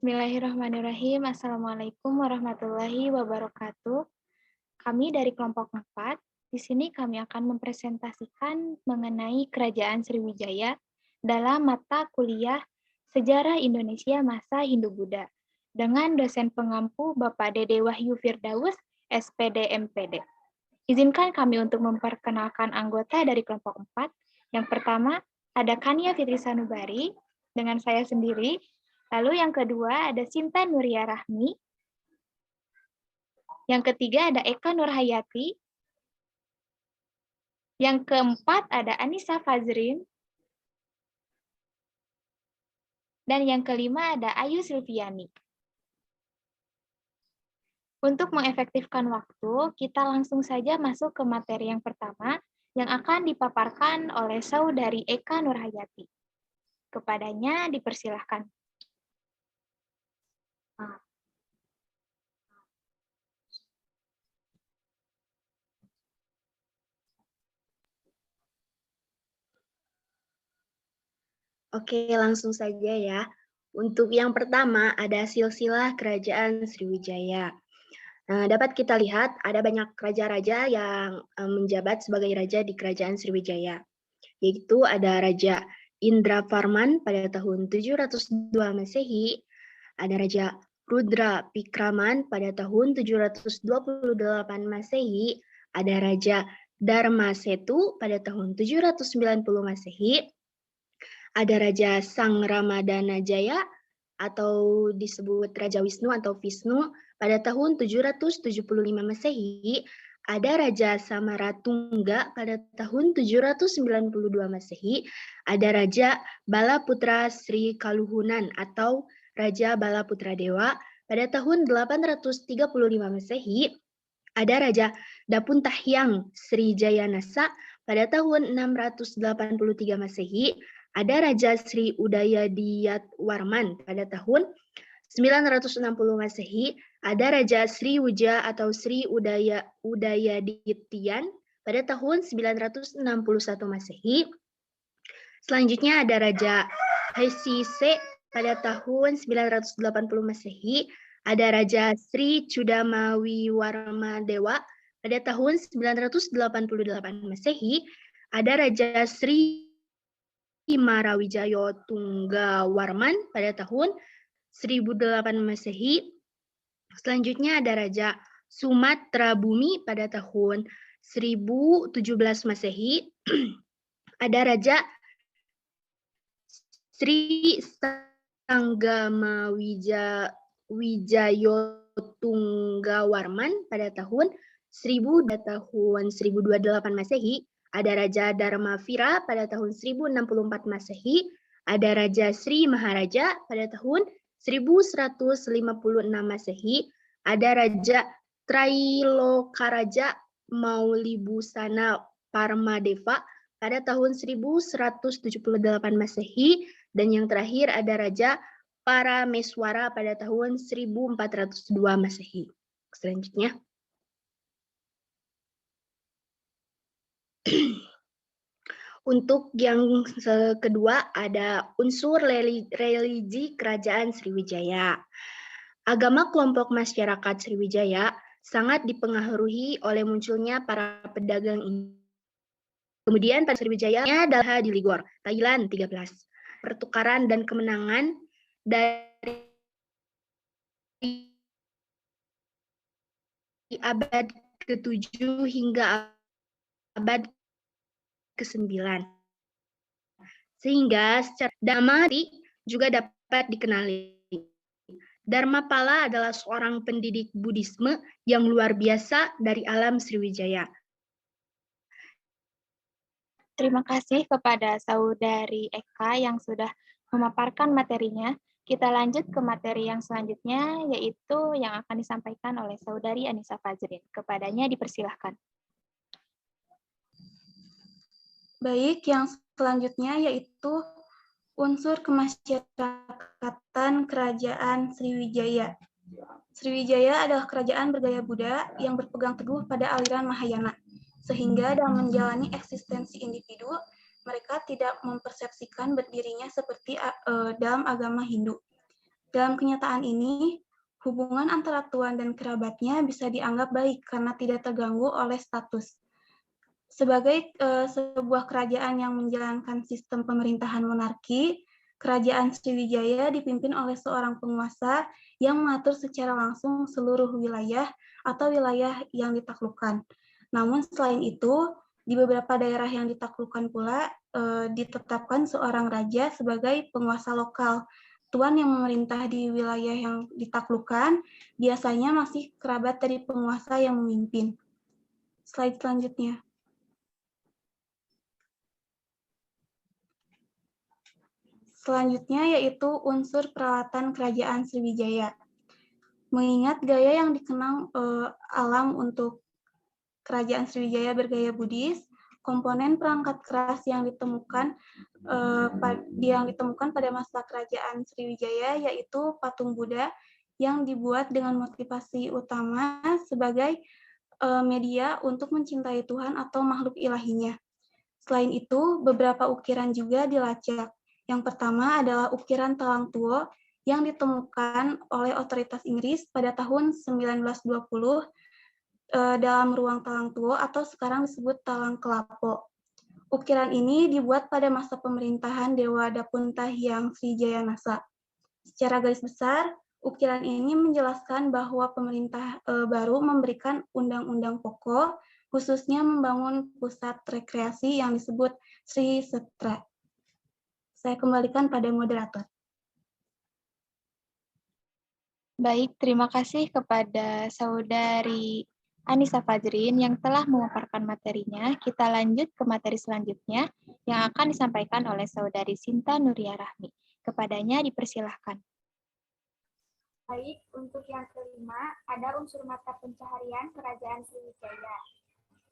Bismillahirrahmanirrahim. Assalamualaikum warahmatullahi wabarakatuh. Kami dari kelompok 4, di sini kami akan mempresentasikan mengenai Kerajaan Sriwijaya dalam mata kuliah Sejarah Indonesia Masa Hindu-Buddha dengan dosen pengampu Bapak Dede Wahyu Firdaus, SPD MPD. Izinkan kami untuk memperkenalkan anggota dari kelompok 4. Yang pertama, ada Kania Fitri Sanubari, dengan saya sendiri. Lalu yang kedua ada Sinta Nuria Rahmi. Yang ketiga ada Eka Nurhayati. Yang keempat ada Anissa Fazrin. Dan yang kelima ada Ayu Silviani. Untuk mengefektifkan waktu, kita langsung saja masuk ke materi yang pertama yang akan dipaparkan oleh Saudari Eka Nurhayati. Kepadanya dipersilahkan. Oke, langsung saja ya. Untuk yang pertama, ada silsilah Kerajaan Sriwijaya. Nah, dapat kita lihat ada banyak raja-raja yang menjabat sebagai raja di Kerajaan Sriwijaya. Yaitu ada Raja Indravarman pada tahun 702 Masehi, ada Raja Rudra Pikraman pada tahun 728 Masehi, ada Raja Dharma Setu pada tahun 790 Masehi, ada Raja Sang Ramadana Jaya atau disebut Raja Wisnu atau Visnu pada tahun 775 Masehi, ada Raja Samaratungga pada tahun 792 Masehi, ada Raja Balaputra Sri Kaluhunan atau Raja Balaputra Dewa pada tahun 835 Masehi, ada Raja Dapuntahyang Sri Jayanasa pada tahun 683 Masehi, ada Raja Sri Udayadiyatwarman pada tahun 960 Masehi, ada Raja Sri Wuja atau Sri Udayadityan pada tahun 961 Masehi. Selanjutnya ada Raja Haisise pada tahun 980 Masehi, ada Raja Sri Chudamawiwarma Dewa pada tahun 988 Masehi, ada Raja Sri Marawijayo Tunggawarman pada tahun 1008 Masehi. Selanjutnya ada Raja Sumatra Bumi pada tahun 1017 Masehi. Ada Raja Sri Sanggama Wijayo Tunggawarman pada tahun 1028 Masehi. Ada Raja Dharma Vira pada tahun 1064 Masehi, ada Raja Sri Maharaja pada tahun 1156 Masehi, ada Raja Trailokaraja Maulibusana Parmadeva pada tahun 1178 Masehi, dan yang terakhir ada Raja Parameswara pada tahun 1402 Masehi. Selanjutnya. Untuk yang kedua ada unsur religi Kerajaan Sriwijaya. Agama kelompok masyarakat Sriwijaya sangat dipengaruhi oleh munculnya para pedagang ini. Kemudian pada Sriwijaya adalah di Ligor, Thailand 13. Pertukaran dan kemenangan dari abad ke-7 hingga abad ke-9. Sehingga secara damai juga dapat dikenali. Dharmapala adalah seorang pendidik Buddhisme yang luar biasa dari alam Sriwijaya. Terima kasih kepada Saudari Eka yang sudah memaparkan materinya. Kita lanjut ke materi yang selanjutnya, yaitu yang akan disampaikan oleh Saudari Anissa Fazrin. Kepadanya dipersilahkan. Baik, yang selanjutnya yaitu unsur kemasyarakatan Kerajaan Sriwijaya. Sriwijaya adalah kerajaan bergaya Buddha yang berpegang teguh pada aliran Mahayana, sehingga dalam menjalani eksistensi individu, mereka tidak mempersepsikan berdirinya seperti dalam agama Hindu. Dalam kenyataan ini, hubungan antara tuan dan kerabatnya bisa dianggap baik karena tidak terganggu oleh status. Sebagai sebuah kerajaan yang menjalankan sistem pemerintahan monarki, Kerajaan Sriwijaya dipimpin oleh seorang penguasa yang mengatur secara langsung seluruh wilayah atau wilayah yang ditaklukkan. Namun selain itu, di beberapa daerah yang ditaklukkan pula ditetapkan seorang raja sebagai penguasa lokal. Tuan yang memerintah di wilayah yang ditaklukkan biasanya masih kerabat dari penguasa yang memimpin. Slide selanjutnya. Selanjutnya yaitu unsur peralatan Kerajaan Sriwijaya. Mengingat gaya yang dikenal alam untuk Kerajaan Sriwijaya bergaya Buddhis, komponen perangkat keras yang ditemukan pada masa Kerajaan Sriwijaya yaitu patung Buddha yang dibuat dengan motivasi utama sebagai media untuk mencintai Tuhan atau makhluk ilahinya. Selain itu, beberapa ukiran juga dilacak. Yang pertama adalah ukiran Talang Tuo yang ditemukan oleh otoritas Inggris pada tahun 1920 dalam ruang Talang Tuo atau sekarang disebut Talang Kelapo. Ukiran ini dibuat pada masa pemerintahan Dewa Dapunta Hyang Srijayanasa. Secara garis besar, ukiran ini menjelaskan bahwa pemerintah baru memberikan undang-undang pokok, khususnya membangun pusat rekreasi yang disebut Sri Setra. Saya kembalikan pada moderator. Baik, terima kasih kepada Saudari Anissa Fajrin yang telah memaparkan materinya. Kita lanjut ke materi selanjutnya yang akan disampaikan oleh Saudari Sinta Nuria Rahmi. Kepadanya dipersilahkan. Baik, untuk yang kelima, ada unsur mata pencaharian Kerajaan Sriwijaya.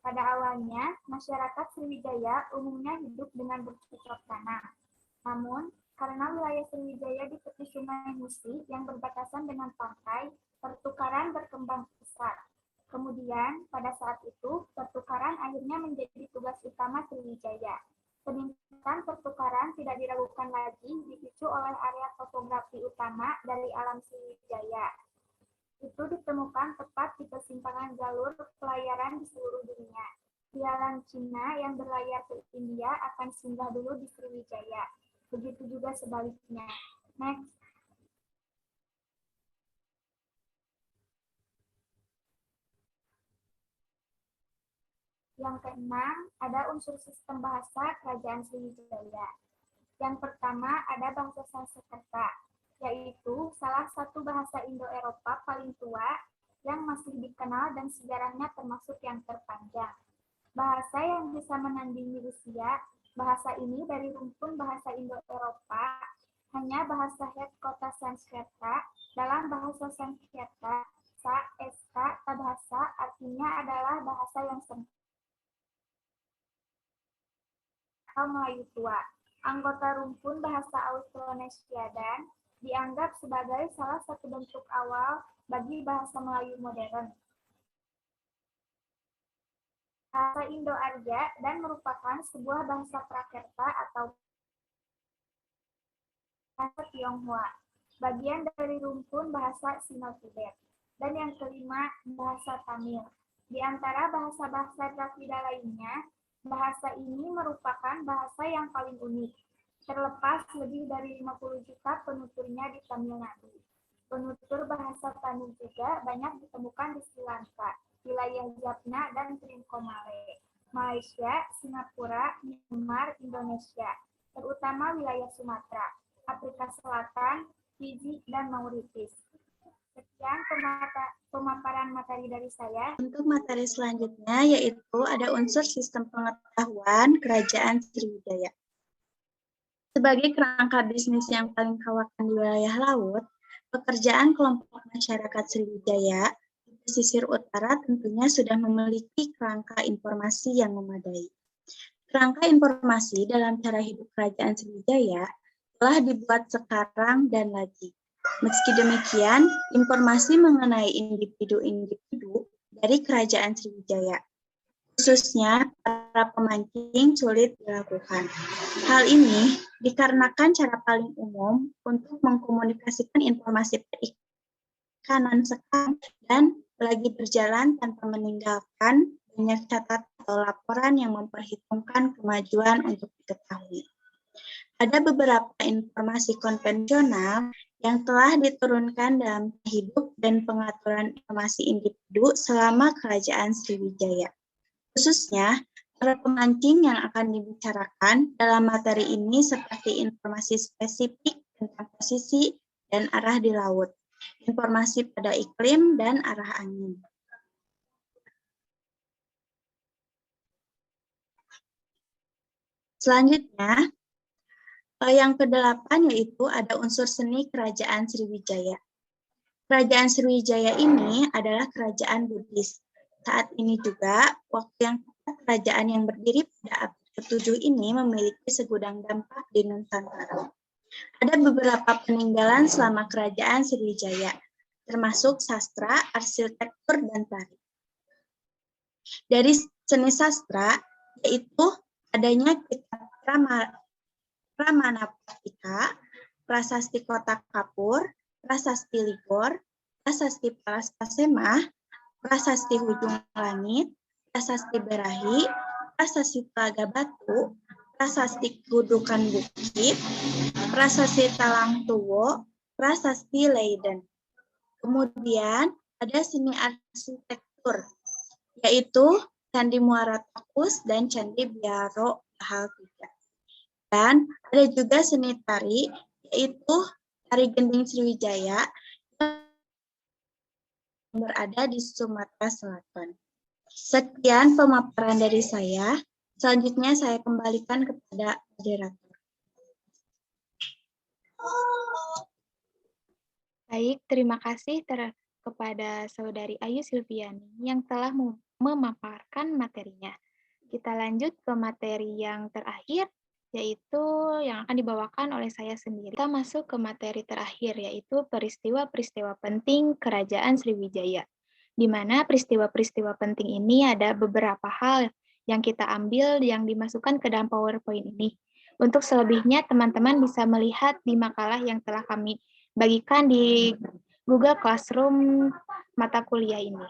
Pada awalnya, masyarakat Sriwijaya umumnya hidup dengan bercocok tanam. Namun, karena wilayah Sriwijaya di tepi Sungai Musi yang berbatasan dengan pantai, pertukaran berkembang pesat. Kemudian, pada saat itu, pertukaran akhirnya menjadi tugas utama Sriwijaya. Peningkatan pertukaran tidak diragukan lagi dipicu oleh area topografi utama dari alam Sriwijaya. Itu ditemukan tepat di persimpangan jalur pelayaran di seluruh dunia. Pialang Cina yang berlayar ke India akan singgah dulu di Sriwijaya. Begitu juga sebaliknya. Next. Yang keenam, ada unsur sistem bahasa Kerajaan Sriwijaya. Yang pertama ada bahasa Sanskerta, yaitu salah satu bahasa Indo-Eropa paling tua yang masih dikenal dan sejarahnya termasuk yang terpanjang. Bahasa yang bisa menandingi Rusia, bahasa ini dari rumpun bahasa Indo-Eropa, hanya bahasa het kota Sanskerta. Dalam bahasa Sanskerta, sa-eska bahasa artinya adalah bahasa yang sempurna atau Melayu tua. Anggota rumpun bahasa Austronesia dan dianggap sebagai salah satu bentuk awal bagi bahasa Melayu modern. Bahasa Indo-Arya dan merupakan sebuah bahasa Prakerta atau bahasa Tionghoa, bagian dari rumpun bahasa Sino-Tibet. Dan yang kelima, bahasa Tamil. Di antara bahasa-bahasa Dravida lainnya, bahasa ini merupakan bahasa yang paling unik. Terlepas lebih dari 50 juta penuturnya di Tamil Nadu. Penutur bahasa Tamil juga banyak ditemukan di Sri Lanka, wilayah Jaffna dan Trincomalee, Malaysia, Singapura, Myanmar, Indonesia, terutama wilayah Sumatera, Afrika Selatan, Fiji, dan Mauritius. Sekian pemaparan materi dari saya. Untuk materi selanjutnya yaitu ada unsur sistem pengetahuan Kerajaan Sriwijaya. Sebagai kerangka bisnis yang paling kawakan di wilayah laut, pekerjaan kelompok masyarakat Sriwijaya di pesisir utara tentunya sudah memiliki kerangka informasi yang memadai. Kerangka informasi dalam cara hidup Kerajaan Sriwijaya telah dibuat sekarang dan lagi. Meski demikian, informasi mengenai individu-individu dari Kerajaan Sriwijaya khususnya para pemancing sulit dilakukan. Hal ini dikarenakan cara paling umum untuk mengkomunikasikan informasi perikanan sekarang dan lagi berjalan tanpa meninggalkan banyak catatan atau laporan yang memperhitungkan kemajuan untuk diketahui. Ada beberapa informasi konvensional yang telah diturunkan dalam hidup dan pengaturan informasi individu selama Kerajaan Sriwijaya. Khususnya, para pemancing yang akan dibicarakan dalam materi ini seperti informasi spesifik tentang posisi dan arah di laut, informasi pada iklim dan arah angin. Selanjutnya, yang ke-8 yaitu ada unsur seni Kerajaan Sriwijaya. Kerajaan Sriwijaya ini adalah kerajaan Buddhis. Saat ini juga, waktu yang tepat kerajaan yang berdiri pada abad ke-7 ini memiliki segudang dampak di Nusantara. Ada beberapa peninggalan selama Kerajaan Sriwijaya, termasuk sastra, arsitektur, dan tari. Dari seni sastra, yaitu adanya kitab Pramanapatika, Prasasti Kota Kapur, Prasasti Ligor, Prasasti Palastasemah, Prasasti Hujung Langit, Prasasti Berahi, Prasasti Telaga Batu, Prasasti Gudukan Bukit, Prasasti Talang Tuwo, Prasasti Leiden. Kemudian ada seni arsitektur, yaitu Candi Muara Takus dan Candi Biaro Bahal 3. Dan ada juga seni tari, yaitu Tari Gending Sriwijaya yang berada di Sumatera Selatan. Sekian pemaparan dari saya. Selanjutnya saya kembalikan kepada moderator. Baik, terima kasih kepada Saudari Ayu Silviani yang telah memaparkan materinya. Kita lanjut ke materi yang terakhir, yaitu yang akan dibawakan oleh saya sendiri. Kita masuk ke materi terakhir, yaitu peristiwa-peristiwa penting Kerajaan Sriwijaya. Di mana peristiwa-peristiwa penting ini ada beberapa hal yang kita ambil yang dimasukkan ke dalam PowerPoint ini. Untuk selebihnya, teman-teman bisa melihat di makalah yang telah kami bagikan di Google Classroom mata kuliah ini.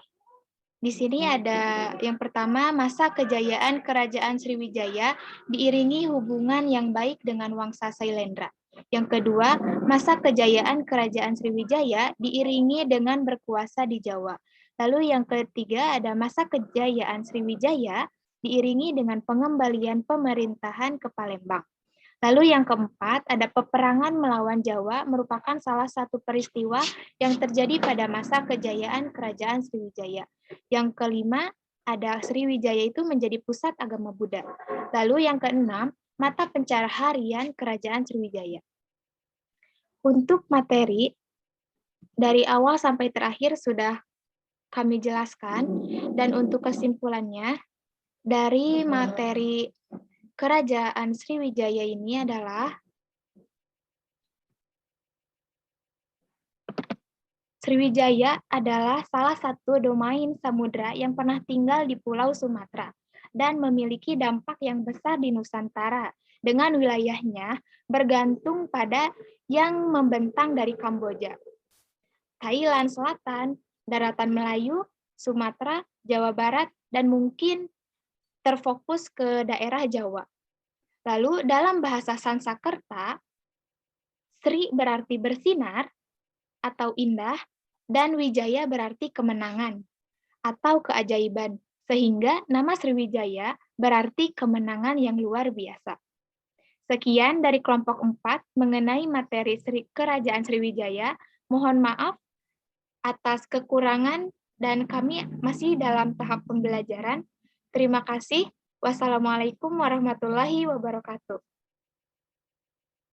Di sini ada yang pertama, masa kejayaan Kerajaan Sriwijaya diiringi hubungan yang baik dengan Wangsa Sailendra. Yang kedua, masa kejayaan Kerajaan Sriwijaya diiringi dengan berkuasa di Jawa. Lalu yang ketiga ada masa kejayaan Sriwijaya diiringi dengan pengembalian pemerintahan ke Palembang. Lalu yang keempat, ada peperangan melawan Jawa merupakan salah satu peristiwa yang terjadi pada masa kejayaan Kerajaan Sriwijaya. Yang kelima, ada Sriwijaya itu menjadi pusat agama Buddha. Lalu yang keenam, mata pencaharian Kerajaan Sriwijaya. Untuk materi, dari awal sampai terakhir sudah kami jelaskan, dan untuk kesimpulannya, dari materi Kerajaan Sriwijaya ini adalah Sriwijaya adalah salah satu domain samudra yang pernah tinggal di Pulau Sumatera dan memiliki dampak yang besar di Nusantara dengan wilayahnya bergantung pada yang membentang dari Kamboja, Thailand Selatan, daratan Melayu, Sumatera, Jawa Barat, dan mungkin terfokus ke daerah Jawa. Lalu dalam bahasa Sanskerta, Sri berarti bersinar atau indah, dan Wijaya berarti kemenangan atau keajaiban, sehingga nama Sriwijaya berarti kemenangan yang luar biasa. Sekian dari kelompok 4 mengenai materi Kerajaan Sriwijaya. Mohon maaf atas kekurangan dan kami masih dalam tahap pembelajaran. Terima kasih. Wassalamualaikum warahmatullahi wabarakatuh.